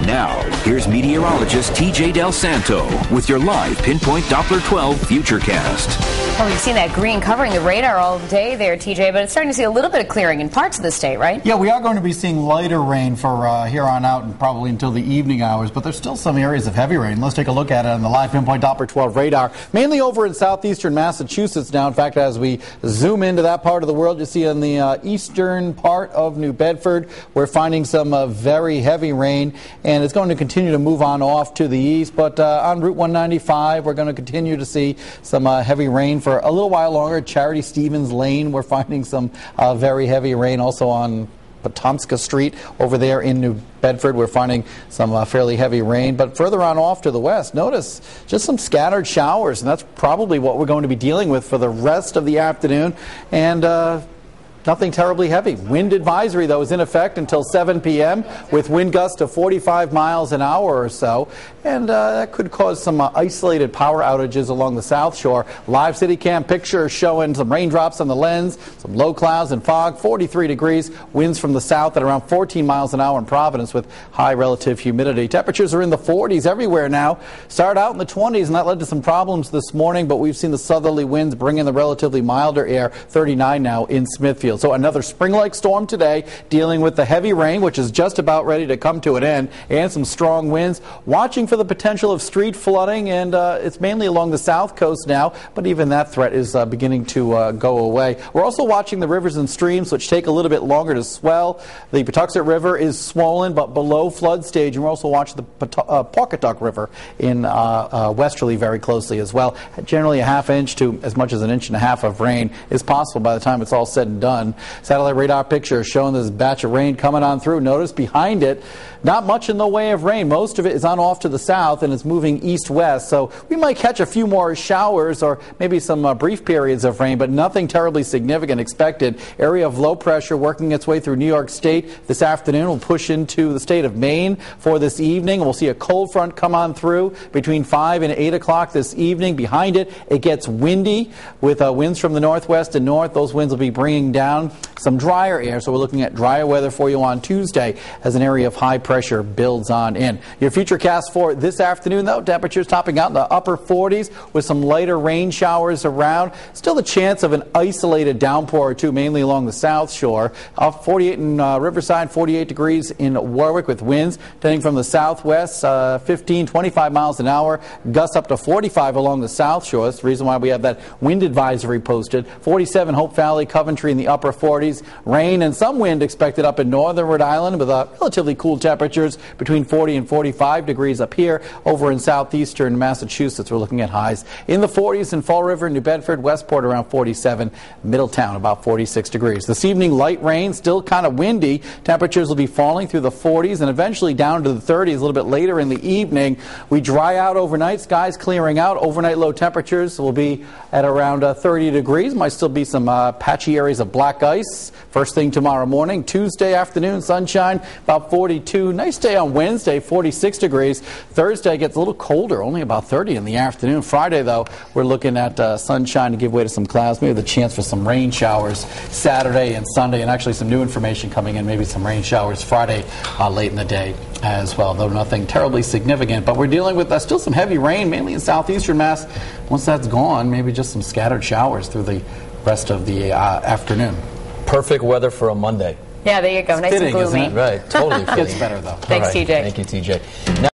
Now, here's meteorologist TJ Del Santo with your live Pinpoint Doppler 12 Futurecast. Well, we've seen that green covering the radar all day there, TJ, but it's starting to see a little bit of clearing in parts of the state, right? Yeah, we are going to be seeing lighter rain for here on out and probably until the evening hours, but there's still some areas of heavy rain. Let's take a look at it on the live Pinpoint Doppler 12 radar, mainly over in southeastern Massachusetts now. In fact, as we zoom into that part of the world, you see in the eastern part of New Bedford, we're finding some very heavy rain, and it's going to continue to move on off to the east, but on Route 195, we're going to continue to see some heavy rain for a little while longer. Charity Stevens Lane, we're finding some very heavy rain. Also on Potomska Street over there in New Bedford, we're finding some fairly heavy rain. But further on off to the west, notice just some scattered showers, and that's probably what we're going to be dealing with for the rest of the afternoon. And nothing terribly heavy. Wind advisory, though, is in effect until 7 p.m. with wind gusts of 45 miles an hour or so. And that could cause some isolated power outages along the South Shore. Live city cam picture showing some raindrops on the lens, some low clouds and fog, 43 degrees. Winds from the south at around 14 miles an hour in Providence with high relative humidity. Temperatures are in the 40s everywhere now. Started out in the 20s, and that led to some problems this morning, but we've seen the southerly winds bring in the relatively milder air, 39 now in Smithfield. So another spring-like storm today, dealing with the heavy rain, which is just about ready to come to an end, and some strong winds. Watching for the potential of street flooding, and it's mainly along the south coast now, but even that threat is beginning to go away. We're also watching the rivers and streams, which take a little bit longer to swell. The Patuxent River is swollen, but below flood stage, and we're also watching the Pawcatuck River in westerly very closely as well. Generally a half inch to as much as an inch and a half of rain is possible by the time it's all said and done. Satellite radar picture showing this batch of rain coming on through. Notice behind it, not much in the way of rain. Most of it is on off to the south and it's moving east-west. So we might catch a few more showers or maybe some brief periods of rain, but nothing terribly significant expected. Area of low pressure working its way through New York State this afternoon will push into the state of Maine for this evening. We'll see a cold front come on through between 5 and 8 o'clock this evening. Behind it, it gets windy with winds from the northwest and north. Those winds will be bringing down some drier air, so we're looking at drier weather for you on Tuesday as an area of high pressure builds on in. Your Futurecast for this afternoon, though, temperatures topping out in the upper 40s with some lighter rain showers around. Still the chance of an isolated downpour or two, mainly along the South Shore. 48 in Riverside, 48 degrees in Warwick with winds tending from the southwest, 15, 25 miles an hour. Gusts up to 45 along the South Shore. That's the reason why we have that wind advisory posted. 47 Hope Valley, Coventry in the upper 40s. Rain and some wind expected up in northern Rhode Island with relatively cool temperatures between 40 and 45 degrees up here. Over in southeastern Massachusetts, we're looking at highs in the 40s in Fall River, New Bedford, Westport around 47, Middletown about 46 degrees. This evening, light rain, still kind of windy. Temperatures will be falling through the 40s and eventually down to the 30s a little bit later in the evening. We dry out overnight, skies clearing out. Overnight low temperatures will be at around 30 degrees. Might still be some patchy areas of black ice. First thing tomorrow morning. Tuesday afternoon, sunshine, about 42. Nice day on Wednesday, 46 degrees. Thursday gets a little colder, only about 30 in the afternoon. Friday, though, we're looking at sunshine to give way to some clouds. Maybe the chance for some rain showers Saturday and Sunday, and actually some new information coming in, maybe some rain showers Friday late in the day as well, though nothing terribly significant. But we're dealing with still some heavy rain, mainly in southeastern Mass. Once that's gone, maybe just some scattered showers through the rest of the afternoon. Perfect weather for a Monday. Yeah, there you go. Nice fitting, and gloomy. isn't it? Right, totally fitting. Gets better, though. Thanks, All right. TJ. Thank you, TJ. Now